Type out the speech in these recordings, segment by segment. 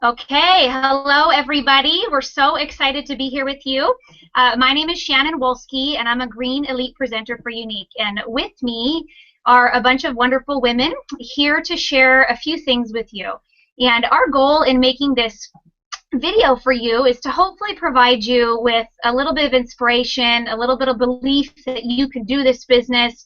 Okay, hello everybody. We're so excited to be here with you. My name is Shannon Wolski, and I'm a Green Elite presenter for Younique. And with me are a bunch of wonderful women here to share a few things with you. And our goal in making this video for you is to hopefully provide you with a little bit of inspiration, a little bit of belief that you can do this business.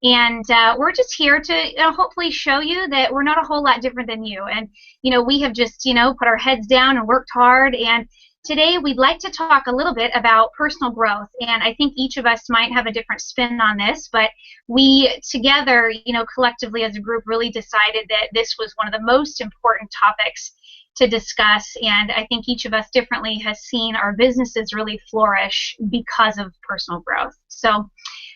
And we're just here to hopefully show you that we're not a whole lot different than you. And, we have just, put our heads down and worked hard. And today we'd like to talk a little bit about personal growth. And I think each of us might have a different spin on this, but we together, collectively as a group really decided that this was one of the most important topics to discuss, and I think each of us differently has seen our businesses really flourish because of personal growth. So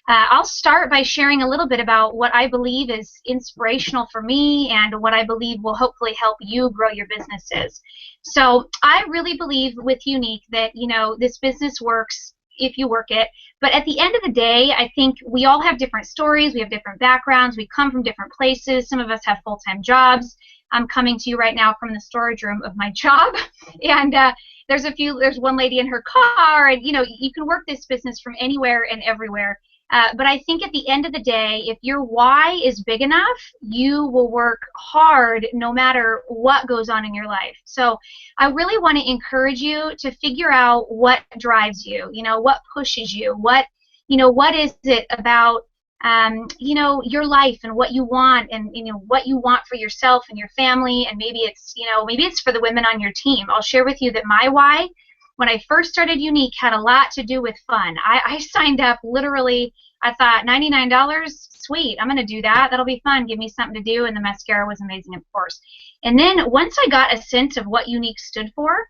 I'll start by sharing a little bit about what I believe is inspirational for me and what I believe will hopefully help you grow your businesses. So I really believe with Younique that, this business works if you work it. But at the end of the day, I think we all have different stories, we have different backgrounds, we come from different places. Some of us have full-time jobs. I'm coming to you right now from the storage room of my job, and there's one lady in her car, and you can work this business from anywhere and everywhere. But I think at the end of the day, if your why is big enough, you will work hard no matter what goes on in your life. So I really want to encourage you to figure out what drives you, what pushes you, what is it about your life and what you want, and what you want for yourself and your family, and maybe it's for the women on your team. I'll share with you that my why, when I first started Younique, had a lot to do with fun. I signed up literally. I thought $99, sweet, I'm going to do that. That'll be fun. Give me something to do, and the mascara was amazing, of course. And then once I got a sense of what Younique stood for,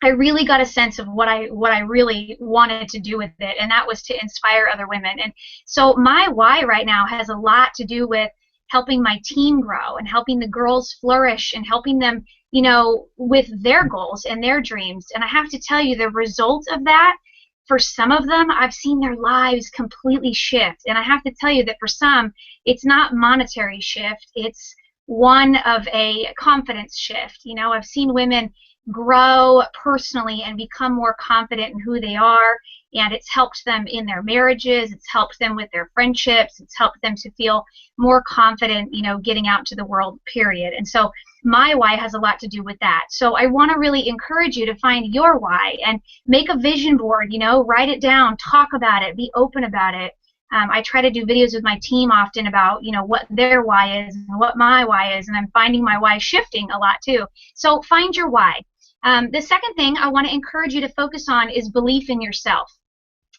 I really got a sense of what I really wanted to do with it, and that was to inspire other women. And so my why right now has a lot to do with helping my team grow and helping the girls flourish and helping them, with their goals and their dreams. And I have to tell you, the result of that, for some of them, I've seen their lives completely shift. And I have to tell you that for some, it's not monetary shift, it's one of a confidence shift. I've seen women grow personally and become more confident in who they are, and it's helped them in their marriages, it's helped them with their friendships, it's helped them to feel more confident, getting out to the world, period. And so my why has a lot to do with that. So I want to really encourage you to find your why and make a vision board, write it down, talk about it, be open about it. I try to do videos with my team often about, what their why is and what my why is, and I'm finding my why shifting a lot too. So find your why. The second thing I want to encourage you to focus on is belief in yourself.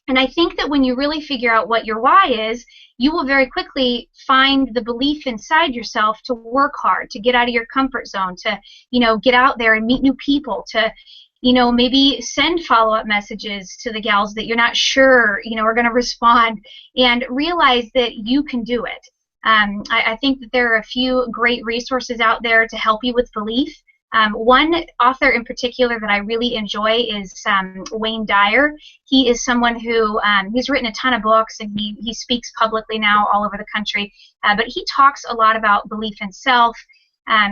And I think that when you really figure out what your why is, you will very quickly find the belief inside yourself to work hard, to get out of your comfort zone, to, get out there and meet new people, to, maybe send follow-up messages to the gals that you're not sure, are going to respond, and realize that you can do it. I think that there are a few great resources out there to help you with belief. One author in particular that I really enjoy is Wayne Dyer. He is someone who he's written a ton of books, and he speaks publicly now all over the country. But he talks a lot about belief in self.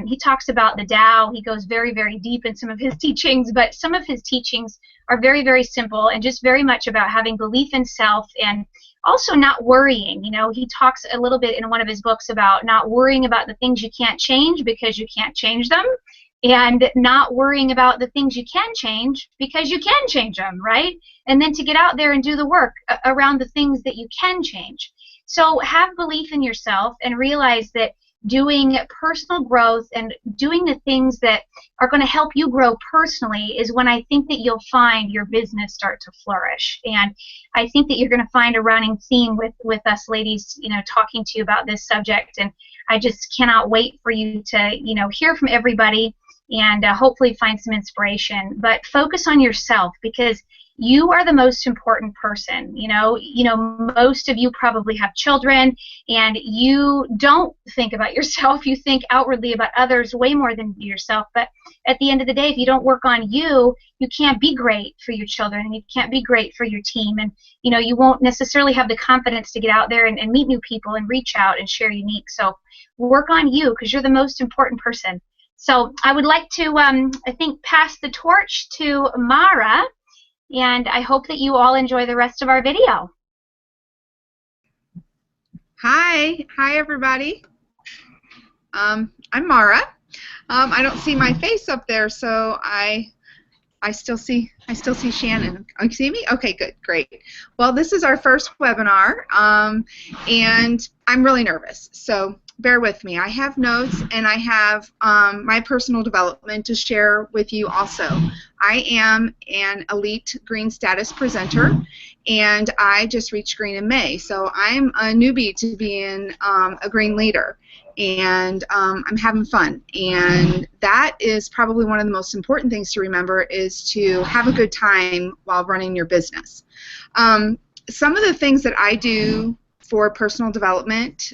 He talks about the Tao. He goes very, very deep in some of his teachings, but some of his teachings are very, very simple and just very much about having belief in self and also not worrying. He talks a little bit in one of his books about not worrying about the things you can't change because you can't change them, and not worrying about the things you can change because you can change them, right? And then to get out there and do the work around the things that you can change. So have belief in yourself and realize that doing personal growth and doing the things that are going to help you grow personally is when I think that you'll find your business start to flourish. And I think that you're going to find a running theme with us ladies, talking to you about this subject. And I just cannot wait for you to, hear from everybody and hopefully find some inspiration. But focus on yourself, because you are the most important person. Most of you probably have children, and you don't think about yourself. You think outwardly about others way more than yourself. But at the end of the day, if you don't work on you, you can't be great for your children, and you can't be great for your team. And you won't necessarily have the confidence to get out there and meet new people and reach out and share Younique. So work on you, because you're the most important person. So I would like to, I think, pass the torch to Mara, and I hope that you all enjoy the rest of our video. Hi everybody. I'm Mara. I don't see my face up there, so I still see Shannon. Oh, you see me? Okay, good, great. Well, this is our first webinar, and I'm really nervous, so bear with me. I have notes, and I have my personal development to share with you also. I am an elite green status presenter, and I just reached green in May, so I'm a newbie to being a green leader. And I'm having fun, and that is probably one of the most important things to remember, is to have a good time while running your business. Some of the things that I do for personal development,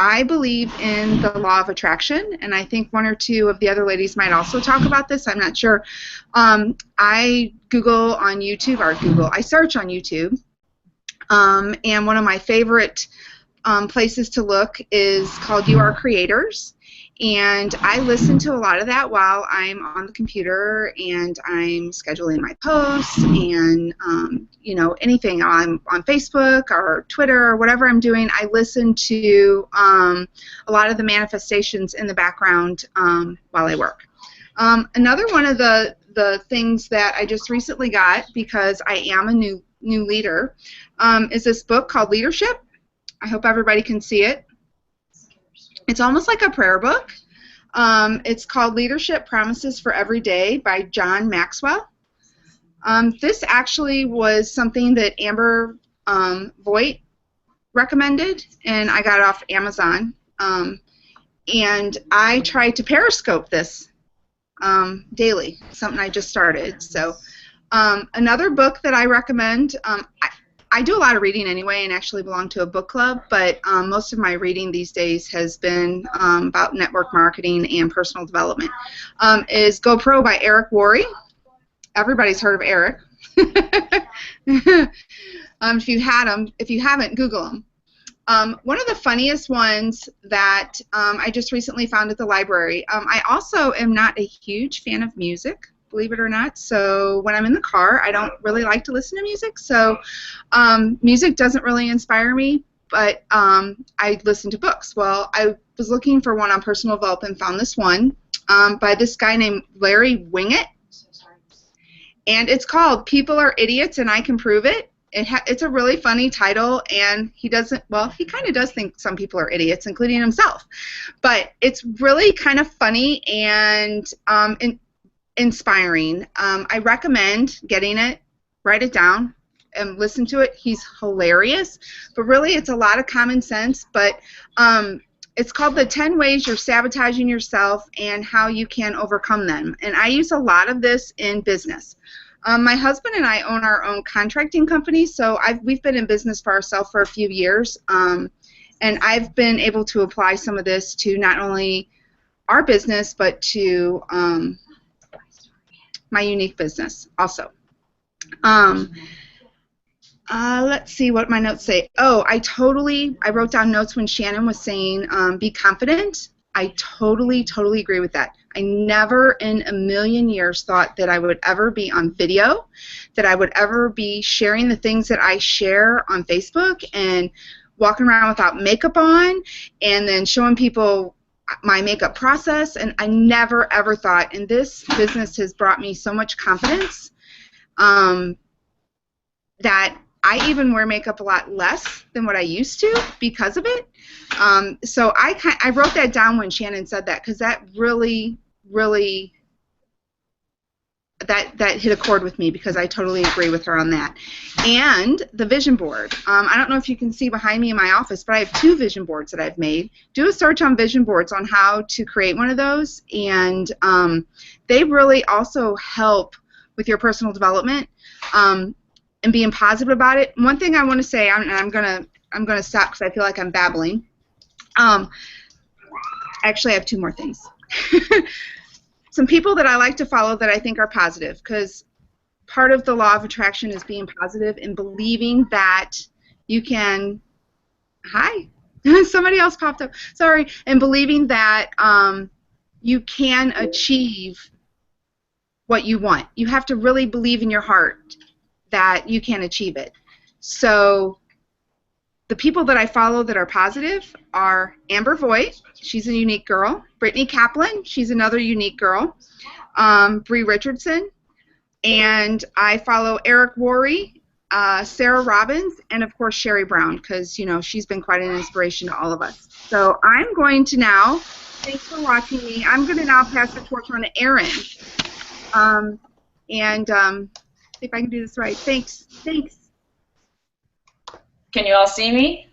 I believe in the law of attraction, and I think one or two of the other ladies might also talk about this. I'm not sure. I Google on YouTube, I search on YouTube, and one of my favorite places to look is called You Are Creators, and I listen to a lot of that while I'm on the computer and I'm scheduling my posts, and you know, anything on Facebook or Twitter or whatever I'm doing, I listen to a lot of the manifestations in the background while I work. Another one of the things that I just recently got, because I am a new leader, is this book called Leadership. I hope everybody can see it. It's almost like a prayer book. It's called Leadership Promises for Every Day by John Maxwell. This actually was something that Amber Voigt recommended, and I got it off Amazon. And I try to Periscope this daily, something I just started. So another book that I recommend, I do a lot of reading anyway, and actually belong to a book club, but most of my reading these days has been about network marketing and personal development, is GoPro by Eric Worre. Everybody's heard of Eric. If you haven't, Google him. One of the funniest ones that I just recently found at the library, I also am not a huge fan of music, believe it or not. So when I'm in the car, I don't really like to listen to music. So music doesn't really inspire me, but I listen to books. Well, I was looking for one on personal development and found this one by this guy named Larry Winget. And it's called People Are Idiots and I Can Prove It. It's a really funny title, and he kind of does think some people are idiots, including himself. But it's really kind of funny and inspiring. I recommend getting it, write it down, and listen to it. He's hilarious, but really it's a lot of common sense. But it's called The 10 Ways You're Sabotaging Yourself and How You Can Overcome Them. And I use a lot of this in business. My husband and I own our own contracting company, so we've been in business for ourselves for a few years, and I've been able to apply some of this to not only our business, but to my unique business also. Let's see what my notes say. Oh, I wrote down notes when Shannon was saying be confident. I totally agree with that. I never in a million years thought that I would ever be on video, that I would ever be sharing the things that I share on Facebook and walking around without makeup on and then showing people my makeup process. And I never ever thought, and this business has brought me so much confidence that I even wear makeup a lot less than what I used to because of it. So I wrote that down when Shannon said that, because that really that hit a chord with me, because I totally agree with her on that. And the vision board. I don't know if you can see behind me in my office, but I have 2 vision boards that I've made. Do a search on vision boards on how to create one of those, and they really also help with your personal development. And being positive about it. One thing I want to say, and I'm gonna stop because I feel like I'm babbling. Actually, I have 2 more things. Some people that I like to follow that I think are positive, because part of the law of attraction is being positive and believing that you can. Hi, somebody else popped up. Sorry, and believing that you can achieve what you want. You have to really believe in your heart that you can achieve it. So the people that I follow that are positive are Amber Voigt, she's a unique girl. Brittany Kaplan, she's another unique girl. Bree Richardson, and I follow Eric Worre, Sarah Robbins, and of course Sherry Brown, because she's been quite an inspiration to all of us. So I'm going to now, thanks for watching me, I'm going to now pass the torch on to Erin. See if I can do this right. Thanks. Can you all see me?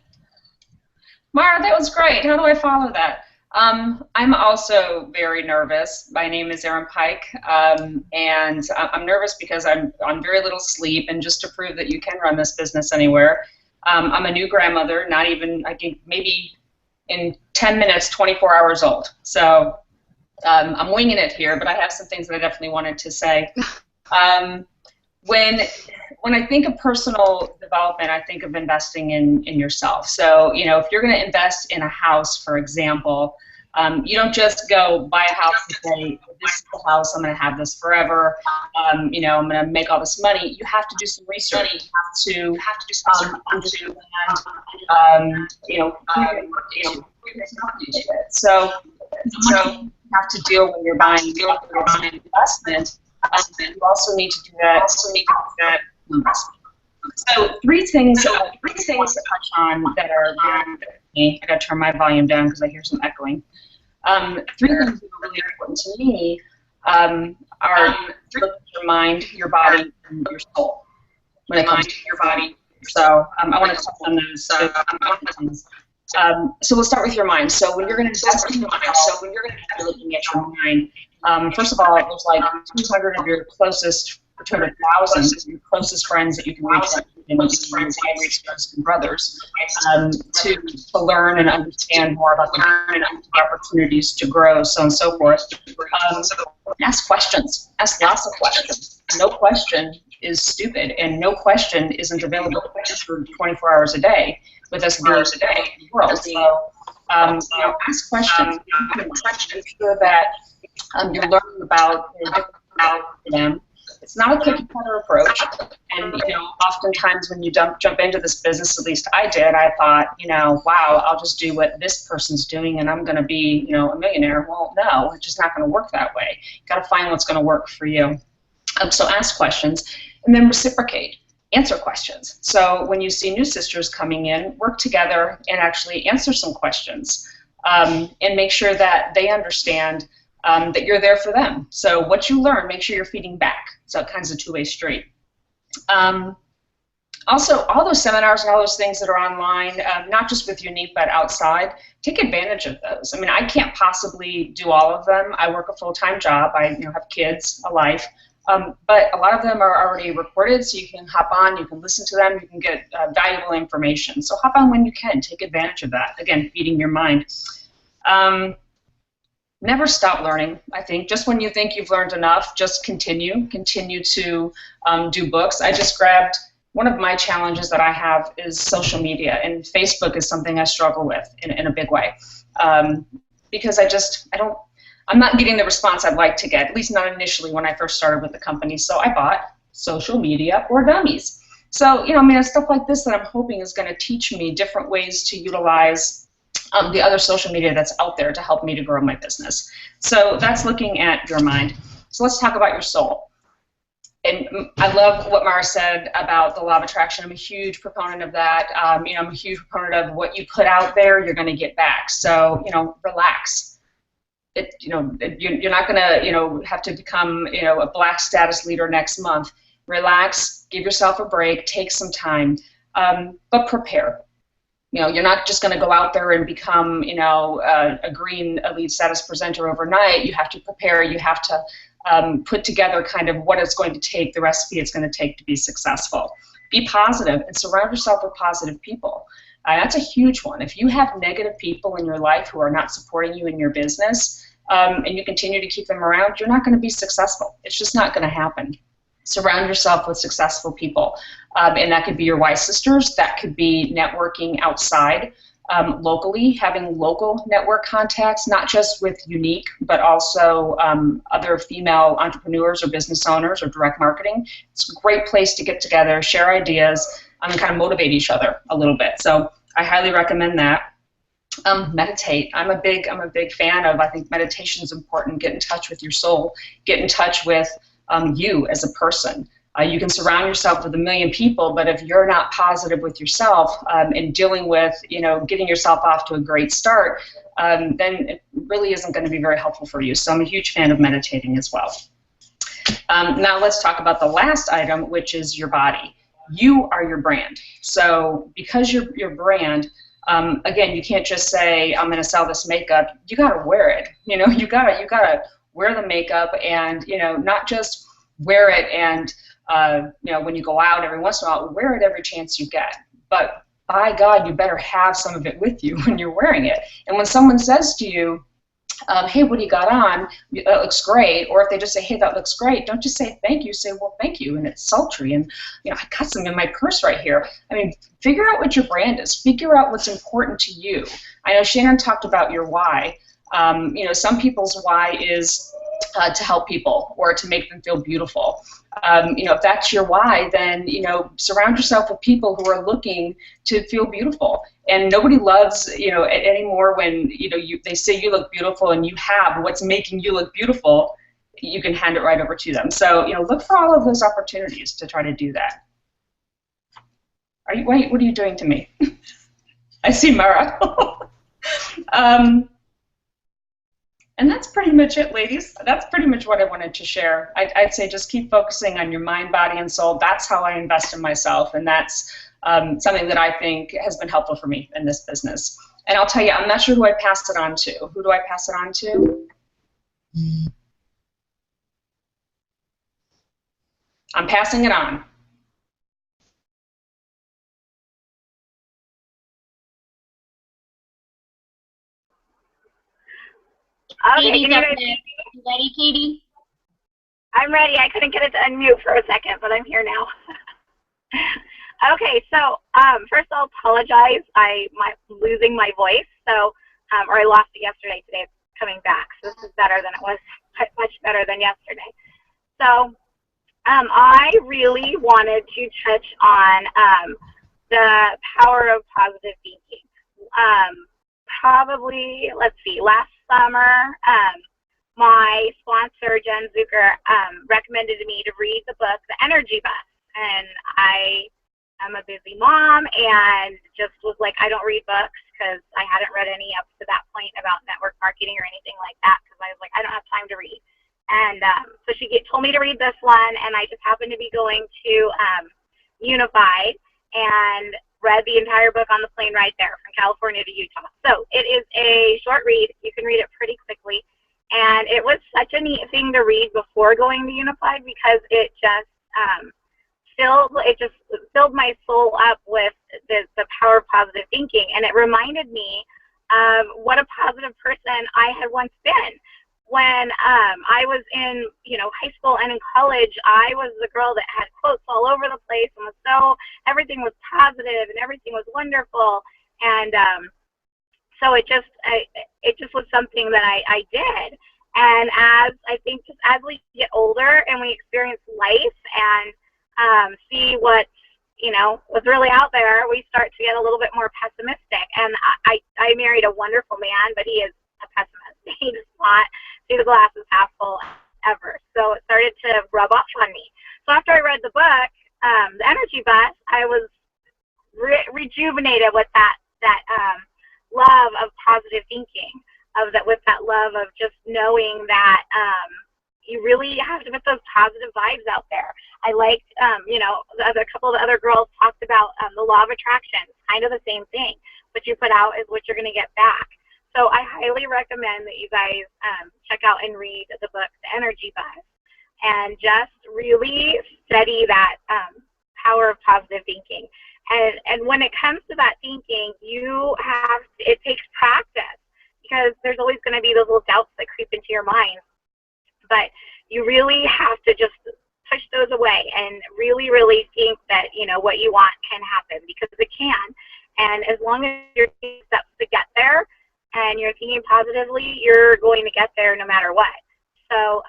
Mara, that was great. How do I follow that? I'm also very nervous. My name is Erin Pike, and I'm nervous because I'm on very little sleep, and just to prove that you can run this business anywhere. I'm a new grandmother, not even, I think maybe in 10 minutes, 24 hours old. So I'm winging it here, but I have some things that I definitely wanted to say. When I think of personal development, I think of investing in yourself. So, if you're going to invest in a house, for example, you don't just go buy a house and say, this is the house, I'm going to have this forever, I'm going to make all this money. You have to do some research. You have to do some understand, So you have to deal when you're buying an investment. You also need to do that. So three things to touch on that are very important to me. I got to turn my volume down because I hear some echoing. Three things that are really important to me are your mind, your body, and your soul. When it comes to your body, so I want to touch on those. So we'll start with your mind. So when you're going to invest in your mind, be looking at your mind. First of all, there's like 200 of your closest, 200,000 of your closest friends that you can reach out to, and brothers, to learn and understand more about the opportunities to grow, so on and so forth. Ask questions. Ask lots of questions. No question is stupid, and no question isn't available for 24 hours a day with us hours a day in the world. So, ask questions. Make sure that you're learning about them. It's not a cookie-cutter approach, and oftentimes when you jump into this business, at least I did, I thought, wow, I'll just do what this person's doing, and I'm going to be, a millionaire. Well, no, it's just not going to work that way. You got to find what's going to work for you. So ask questions, and then reciprocate. Answer questions. So when you see new sisters coming in, work together and actually answer some questions, and make sure that they understand that you're there for them. So what you learn, make sure you're feeding back. So it kind of a two-way street. Also, all those seminars and all those things that are online, not just with Unique, but outside, take advantage of those. I mean, I can't possibly do all of them. I work a full-time job. I have kids, a life. But a lot of them are already recorded, so you can hop on, you can listen to them, you can get valuable information. So hop on when you can. Take advantage of that. Again, feeding your mind. Never stop learning, I think. Just when you think you've learned enough, just continue. Continue to do books. I just grabbed one of my challenges that I have is social media, and Facebook is something I struggle with in a big way. Because I'm not getting the response I'd like to get, at least not initially when I first started with the company. So I bought Social Media for Dummies. So, stuff like this that I'm hoping is going to teach me different ways to utilize the other social media that's out there to help me to grow my business. So that's looking at your mind. So let's talk about your soul. And I love what Mara said about the law of attraction. I'm a huge proponent of that. I'm a huge proponent of what you put out there, you're going to get back. So, relax. You're not going to, have to become, a black status leader next month. Relax, give yourself a break, take some time, but prepare. You're not just going to go out there and become, a green elite status presenter overnight. You have to prepare. You have to put together kind of what it's going to take, the recipe it's going to take to be successful. Be positive and surround yourself with positive people. That's a huge one. If you have negative people in your life who are not supporting you in your business, and you continue to keep them around, you're not going to be successful. It's just not going to happen. Surround yourself with successful people. And that could be your wise sisters. That could be networking outside. locally, having local network contacts, not just with Unique, but also other female entrepreneurs or business owners or direct marketing. It's a great place to get together, share ideas, and kind of motivate each other a little bit. So I highly recommend that. Meditate. I'm a big fan of. I think meditation is important. Get in touch with your soul. Get in touch with you as a person. You can surround yourself with a million people, but if you're not positive with yourself and dealing with, getting yourself off to a great start, then it really isn't going to be very helpful for you. So I'm a huge fan of meditating as well. Now let's talk about the last item, which is your body. You are your brand. So because you're your brand, again, you can't just say, I'm going to sell this makeup. You got to wear it. You got to wear the makeup and, not just wear it and, when you go out every once in a while, wear it every chance you get. But by God, you better have some of it with you when you're wearing it. And when someone says to you, hey, what do you got on? That looks great. Or if they just say, hey, that looks great, don't just say thank you. Say, well, thank you. And it's sultry. And, I got some in my purse right here. I mean, figure out what your brand is. Figure out what's important to you. I know Shannon talked about your why. Some people's why is to help people or to make them feel beautiful. If that's your why, then, surround yourself with people who are looking to feel beautiful. And nobody loves, anymore when, they say you look beautiful and you have what's making you look beautiful, you can hand it right over to them. So, look for all of those opportunities to try to do that. Wait, what are you doing to me? I see Mara. And that's pretty much it, ladies. That's pretty much what I wanted to share. I'd say just keep focusing on your mind, body, and soul. That's how I invest in myself, and that's something that I think has been helpful for me in this business. And I'll tell you, I'm not sure who I pass it on to. Who do I pass it on to? I'm passing it on. Okay, Katie's up there. You ready, Katie? I'm ready. I couldn't get it to unmute for a second, but I'm here now. Okay, so first I'll apologize. I'm losing my voice, so or I lost it yesterday. Today it's coming back, so this is better than it was, much better than yesterday. So I really wanted to touch on the power of positive thinking. Probably, let's see, last summer, my sponsor, Jen Zucker, recommended me to read the book, The Energy Bus. And I am a busy mom and just was like, I don't read books because I hadn't read any up to that point about network marketing or anything like that because I was like, I don't have time to read. And so she told me to read this one, and I just happened to be going to Unified and read the entire book on the plane right there from California to Utah. So it is a short read. You can read it pretty quickly. And it was such a neat thing to read before going to Unified because it just filled my soul up with the power of positive thinking. And it reminded me of what a positive person I had once been. When I was in, high school and in college, I was the girl that had quotes all over the place and everything was positive and everything was wonderful. And so it just was something that I did. And I think as we get older and we experience life and see what's really out there, we start to get a little bit more pessimistic. And I married a wonderful man, but he is a pessimist. He does not see the glass as half full ever. So it started to rub off on me. So after I read the book, The Energy Bus, I was rejuvenated with that love of positive thinking, with that love of just knowing that you really have to put those positive vibes out there. I liked, a couple of the other girls talked about the law of attraction, kind of the same thing. What you put out is what you're going to get back. So I highly recommend that you guys check out and read the book, The Energy Bus, and just really study that power of positive thinking. And when it comes to that thinking, it takes practice because there's always going to be those little doubts that creep into your mind. But you really have to just push those away and really, really think that, what you want can happen because it can. And as long as you're taking steps to get there and you're thinking positively, you're going to get there no matter what. So,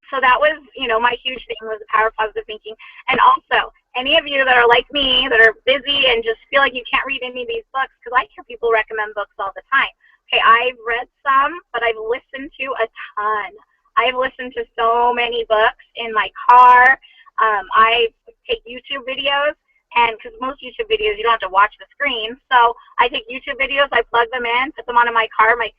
so that was, you know, my huge thing was the power of positive thinking. And also, any of you that are like me, that are busy and just feel like you can't read any of these books, because I hear people recommend books all the time. Okay, I've read some, but I've listened to a ton. I've listened to so many books in my car. I take YouTube videos, and because most YouTube videos you don't have to watch the screen, so I take YouTube videos, I plug them in, put them onto my car. My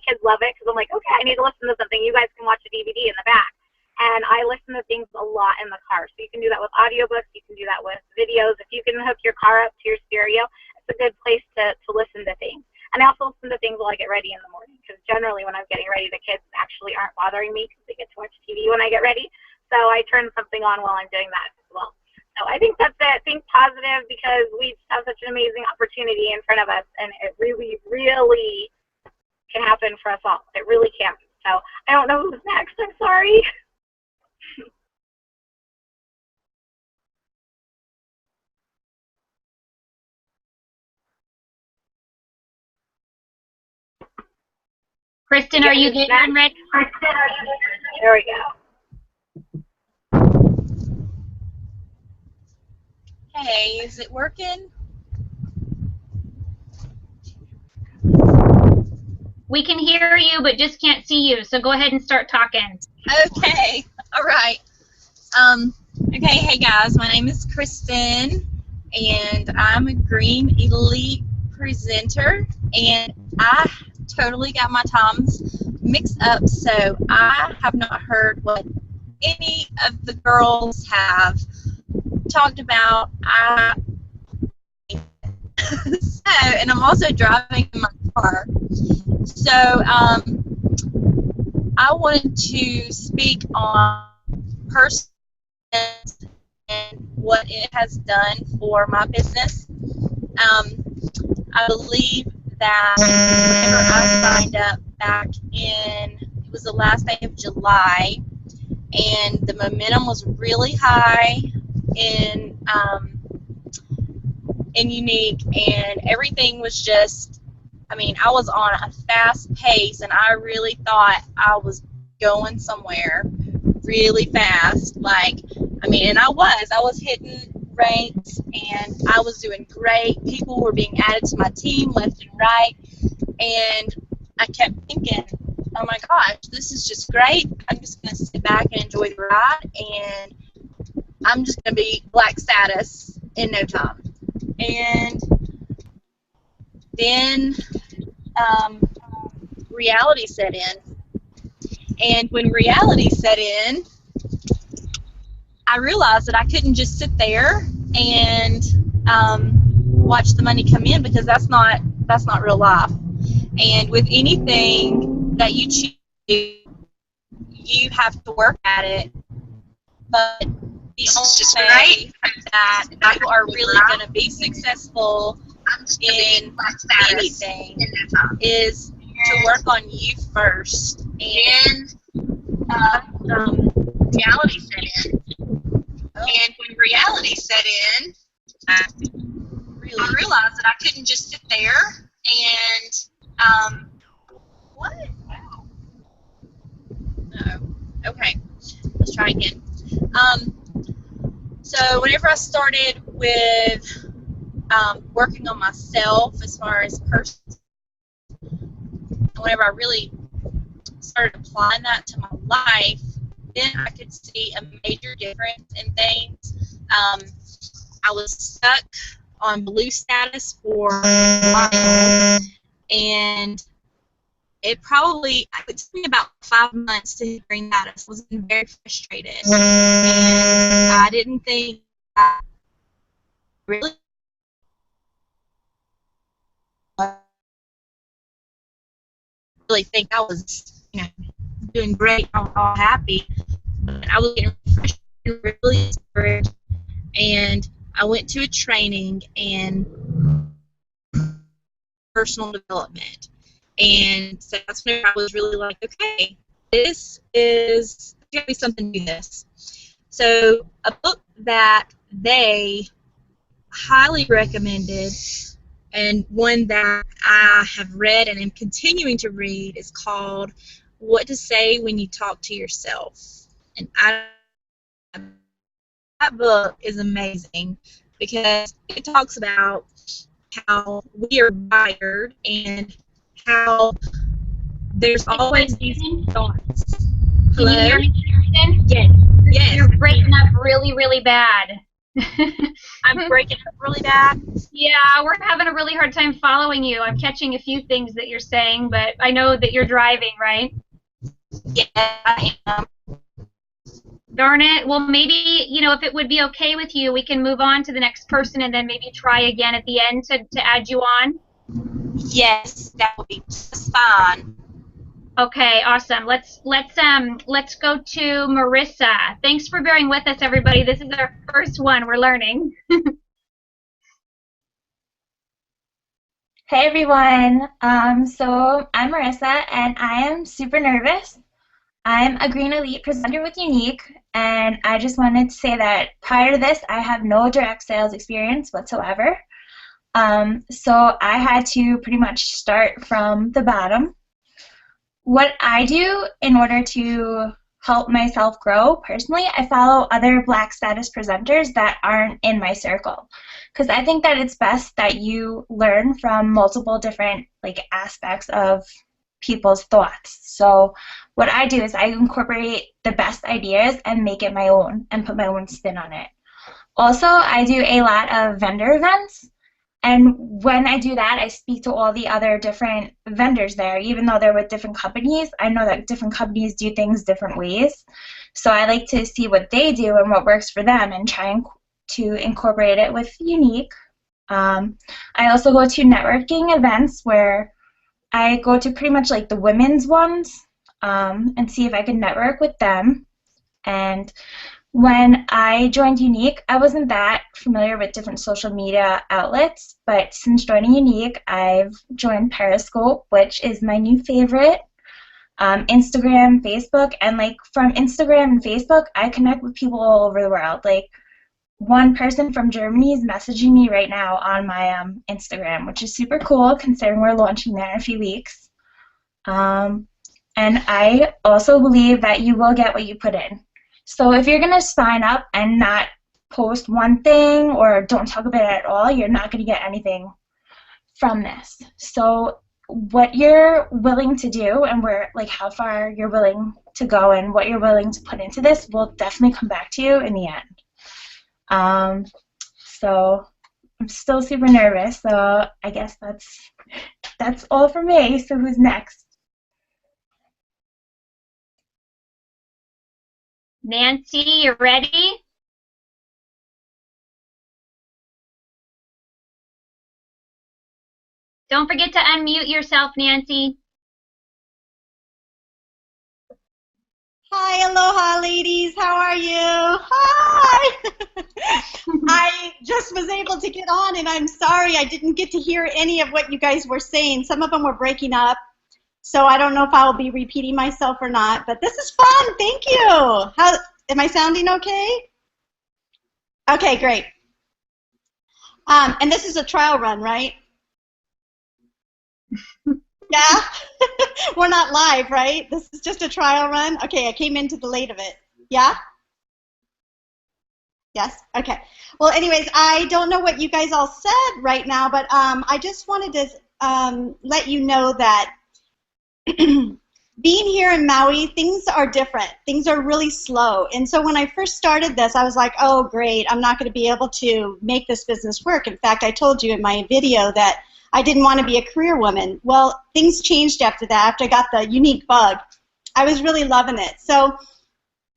kids love it because I'm like, okay, I need to listen to something. You guys can watch a DVD in the back. And I listen to things a lot in the car. So you can do that with audiobooks. You can do that with videos. If you can hook your car up to your stereo, it's a good place to listen to things. And I also listen to things while I get ready in the morning, because generally when I'm getting ready, the kids actually aren't bothering me because they get to watch TV when I get ready. So I turn something on while I'm doing that as well. So I think that's it. Think positive, because we just have such an amazing opportunity in front of us, and it really, really can happen for us all. It really can. So I don't know who's next. I'm sorry. Kristen, are you there and ready? There we go. Hey, is it working? We can hear you, but just can't see you. So go ahead and start talking. Okay, all right. Okay, hey guys, my name is Kristen, and I'm a Green Elite presenter, and I totally got my times mixed up, so I have not heard what any of the girls have talked about. And I'm also driving in my car. So I wanted to speak on personal and what it has done for my business. I believe that whenever I signed up back in, it was the last day of July, and the momentum was really high in Unique, and everything was just, I mean, I was on a fast pace, and I really thought I was going somewhere really fast. Like, I mean, and I was hitting ranks, and I was doing great. People were being added to my team left and right, and I kept thinking, oh my gosh, this is just great. I'm just going to sit back and enjoy the ride, and I'm just going to be black status in no time. And then reality set in. And when reality set in, I realized that I couldn't just sit there and watch the money come in, because that's not real life. And with anything that you choose, you have to work at it. But the only way that you are really going to be successful in anything is to work on you first. And reality set in. And when reality set in, I realized that I couldn't just sit there and what? No. Okay. Let's try again. So whenever I started with working on myself as far as personal, whenever I really started applying that to my life, then I could see a major difference in things. I was stuck on blue status for a while, and it took me about 5 months to bring that. I was very frustrated, and I didn't think that really think I was, doing great. I was all happy, but I was getting frustrated, really discouraged, and I went to a training in personal development. And so that's when I was really like, okay, this is going to be something to do this. So a book that they highly recommended, and one that I have read and am continuing to read is called What to Say When You Talk to Yourself. And that book is amazing because it talks about how we are wired and how there's always these thoughts. Can you hear me, Kirsten? Yes. Yes. You're breaking up really, really bad. I'm breaking up really bad. Yeah, we're having a really hard time following you. I'm catching a few things that you're saying, but I know that you're driving, right? Yeah, I am. Darn it. Well, maybe, if it would be okay with you, we can move on to the next person and then maybe try again at the end to add you on. Yes, that would be just fine. Okay, awesome. Let's go to Marissa. Thanks for bearing with us, everybody. This is our first one. We're learning. Hey everyone, so I'm Marissa and I am super nervous. I'm a Green Elite presenter with Younique, and I just wanted to say that prior to this I have no direct sales experience whatsoever. So I had to pretty much start from the bottom. What I do in order to help myself grow personally, I follow other Black status presenters that aren't in my circle, because I think that it's best that you learn from multiple different aspects of people's thoughts. So what I do is I incorporate the best ideas and make it my own and put my own spin on it. Also, I do a lot of vendor events, and when I do that, I speak to all the other different vendors there. Even though they're with different companies, I know that different companies do things different ways. So I like to see what they do and what works for them and try to incorporate it with Younique. I also go to networking events where I go to pretty much the women's ones and see if I can network with them. And when I joined Younique, I wasn't that familiar with different social media outlets, but since joining Younique, I've joined Periscope, which is my new favorite, Instagram, Facebook, and from Instagram and Facebook, I connect with people all over the world. One person from Germany is messaging me right now on my Instagram, which is super cool considering we're launching there in a few weeks. And I also believe that you will get what you put in. So if you're going to sign up and not post one thing or don't talk about it at all, you're not going to get anything from this. So what you're willing to do and how far you're willing to go and what you're willing to put into this will definitely come back to you in the end. So I'm still super nervous, so I guess that's all for me. So who's next? Nancy, you ready? Don't forget to unmute yourself, Nancy. Hi, aloha, ladies. How are you? Hi. I just was able to get on, and I'm sorry I didn't get to hear any of what you guys were saying. Some of them were breaking up, so I don't know if I will be repeating myself or not, but this is fun. Thank you. Am I sounding okay? Okay, great. And this is a trial run, right? Yeah? We're not live, right? This is just a trial run? Okay, I came into the late of it. Yeah? Yes? Okay. Well, anyways, I don't know what you guys all said right now, but I just wanted to let you know that being here in Maui, things are different. Things are really slow. And so when I first started this, I was like, oh, great, I'm not going to be able to make this business work. In fact, I told you in my video that I didn't want to be a career woman. Well, things changed after that, after I got the Younique bug. I was really loving it. So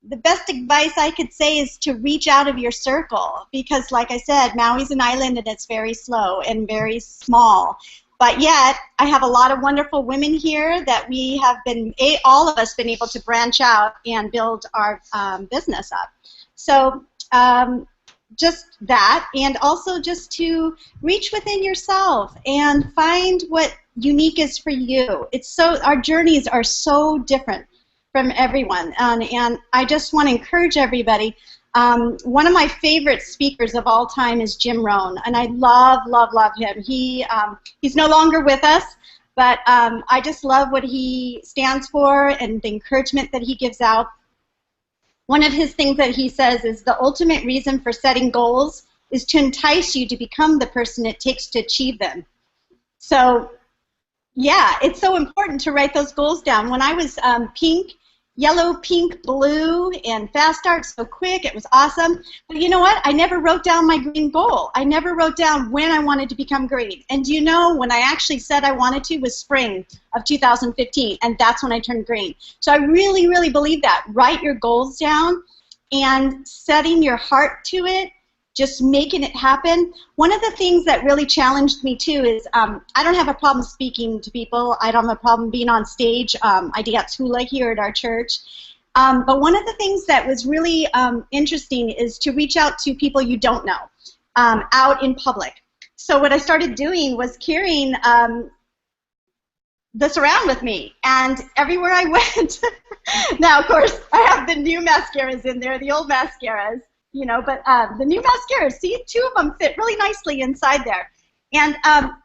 the best advice I could say is to reach out of your circle because, like I said, Maui's an island and it's very slow and very small. But yet, I have a lot of wonderful women here that we have been, all of us, been able to branch out and build our business up. So just that, and also just to reach within yourself and find what Younique is for you. Our journeys are so different from everyone, and I just want to encourage everybody. One of my favorite speakers of all time is Jim Rohn, and I love, love, love him. He's no longer with us, but I just love what he stands for and the encouragement that he gives out. One of his things that he says is the ultimate reason for setting goals is to entice you to become the person it takes to achieve them. So, yeah, it's so important to write those goals down. When I was yellow, pink, blue, and fast start so quick, it was awesome. But you know what? I never wrote down my green goal. I never wrote down when I wanted to become green. And do you know, when I actually said I wanted to was spring of 2015, and that's when I turned green. So I really, really believe that. Write your goals down and setting your heart to it, just making it happen. One of the things that really challenged me too is I don't have a problem speaking to people. I don't have a problem being on stage. I dance hula here at our church. But one of the things that was really interesting is to reach out to people you don't know out in public. So what I started doing was carrying this around with me, and everywhere I went. Now, of course, I have the new mascaras in there, the old mascaras. You know, but the new mascaras, see, 2 of them fit really nicely inside there. And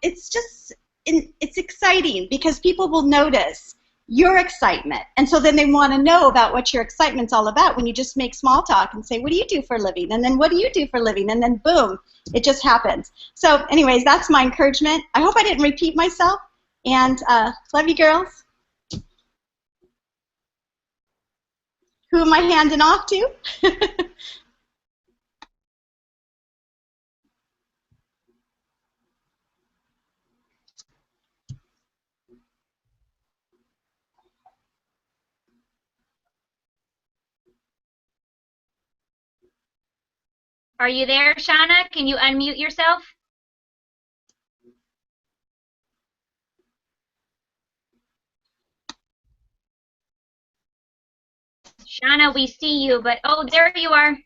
it's just, it's exciting because people will notice your excitement. And so then they want to know about what your excitement's all about when you just make small talk and say, what do you do for a living? And then what do you do for a living? And then boom, it just happens. So anyways, that's my encouragement. I hope I didn't repeat myself. And love you, girls. Who am I handing off to? Are you there, Shauna? Can you unmute yourself? Shauna, we see you, but oh, there you are.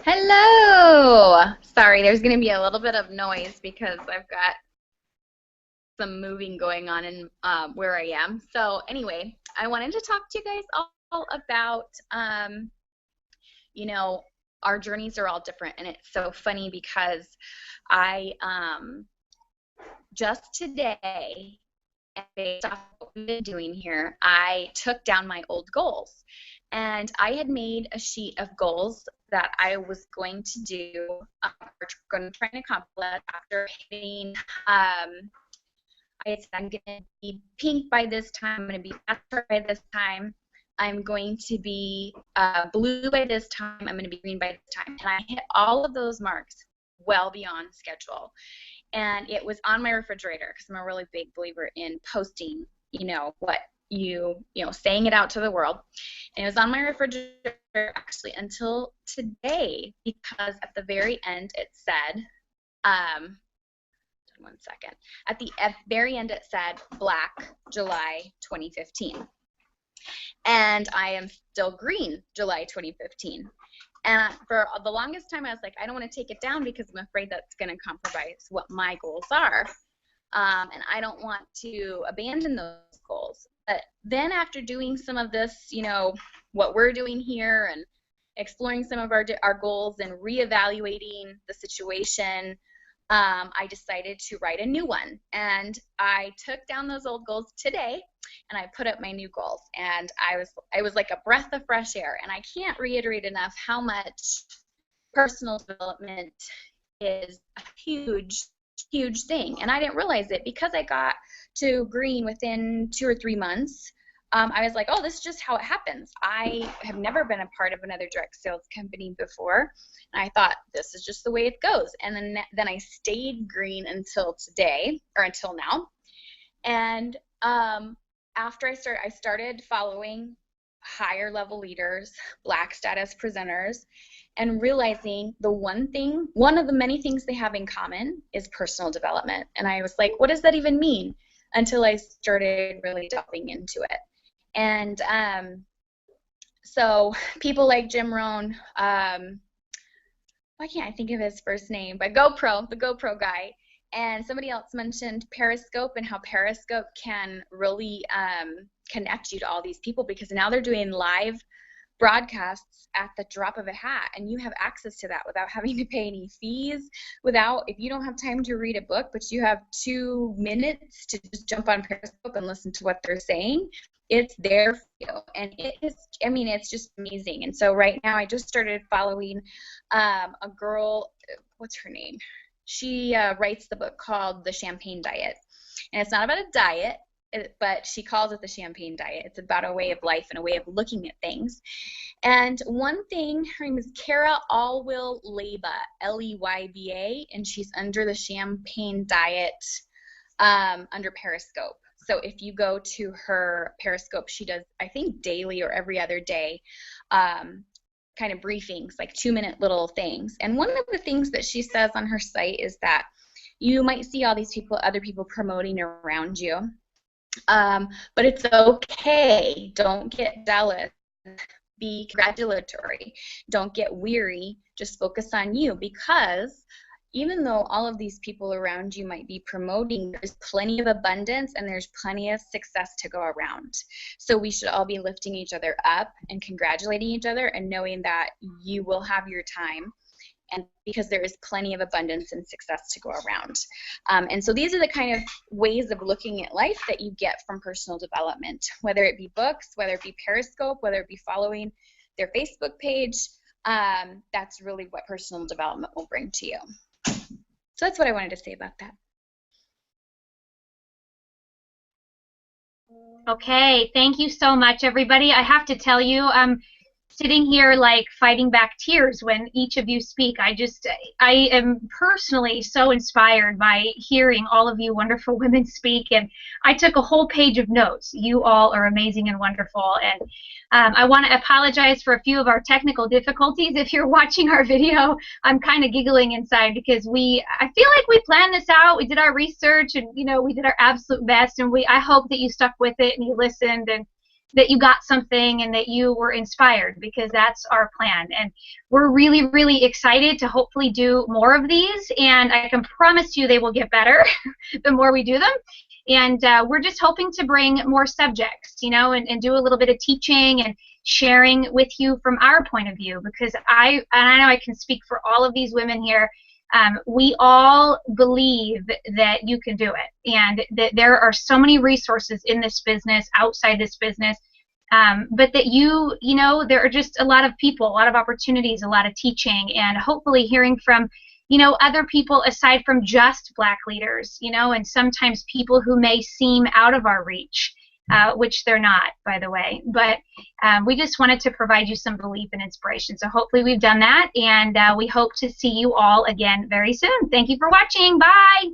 Hello. Sorry, there's going to be a little bit of noise because I've got some moving going on in where I am. So anyway, I wanted to talk to you guys all about, you know, our journeys are all different, and it's so funny because I just today, based off what we've been doing here, I took down my old goals, and I had made a sheet of goals that I was going to do, going to try and accomplish after hitting. I said I'm going to be pink by this time. I'm going to be faster by this time. I'm going to be blue by this time. I'm going to be green by this time. And I hit all of those marks well beyond schedule. And it was on my refrigerator because I'm a really big believer in posting, you know, what you know, saying it out to the world. And it was on my refrigerator actually until today because at the very end it said, one second. At the very end it said Black July 2015. And I am still green July 2015. And for the longest time, I was like, I don't want to take it down because I'm afraid that's going to compromise what my goals are. And I don't want to abandon those goals. But then after doing some of this, you know, what we're doing here and exploring some of our goals and reevaluating the situation, I decided to write a new one. And I took down those old goals today and I put up my new goals, and I was like a breath of fresh air. And I can't reiterate enough how much personal development is a huge thing. And I didn't realize it because I got to green within 2 or 3 months. I was like, oh, this is just how it happens. I have never been a part of another direct sales company before. And I thought, this is just the way it goes. And then I stayed green until today, or until now. And after I started following higher level leaders, Black status presenters, and realizing one of the many things they have in common is personal development. And I was like, what does that even mean? Until I started really delving into it. And so people like Jim Rohn, why can't I think of his first name? But the GoPro guy. And somebody else mentioned Periscope and how Periscope can really connect you to all these people because now they're doing live broadcasts at the drop of a hat, and you have access to that without having to pay any fees, if you don't have time to read a book, but you have 2 minutes to just jump on Periscope and listen to what they're saying, it's there for you. And it's just amazing. And so right now I just started following a girl, what's her name? She writes the book called The Champagne Diet. And it's not about a diet, but she calls it the Champagne Diet. It's about a way of life and a way of looking at things. And one thing, her name is Cara Alwill Leyba, Leyba, and she's under the Champagne Diet under Periscope. So if you go to her Periscope, she does, I think, daily or every other day kind of briefings, like 2-minute little things. And one of the things that she says on her site is that you might see all these other people promoting around you, but it's okay. Don't get jealous. Be congratulatory. Don't get weary. Just focus on you, because even though all of these people around you might be promoting, there's plenty of abundance and there's plenty of success to go around. So we should all be lifting each other up and congratulating each other and knowing that you will have your time, and because there is plenty of abundance and success to go around. And so these are the kind of ways of looking at life that you get from personal development, whether it be books, whether it be Periscope, whether it be following their Facebook page. That's really what personal development will bring to you. So that's what I wanted to say about that. Okay, thank you so much, everybody. I have to tell you, I'm sitting here like fighting back tears when each of you speak. I am personally so inspired by hearing all of you wonderful women speak, and I took a whole page of notes. You all are amazing and wonderful, and I want to apologize for a few of our technical difficulties. If you're watching our video, I'm kind of giggling inside because I feel like we planned this out. We did our research, and we did our absolute best, and I hope that you stuck with it and you listened and that you got something and that you were inspired, because that's our plan. And we're really, really excited to hopefully do more of these, and I can promise you they will get better the more we do them. And we're just hoping to bring more subjects, and do a little bit of teaching and sharing with you from our point of view, because I know I can speak for all of these women here. We all believe that you can do it, and that there are so many resources in this business, outside this business, but that there are just a lot of people, a lot of opportunities, a lot of teaching, and hopefully hearing from other people aside from just Black leaders, and sometimes people who may seem out of our reach, which they're not, by the way. But we just wanted to provide you some belief and inspiration. So hopefully we've done that, and we hope to see you all again very soon. Thank you for watching. Bye.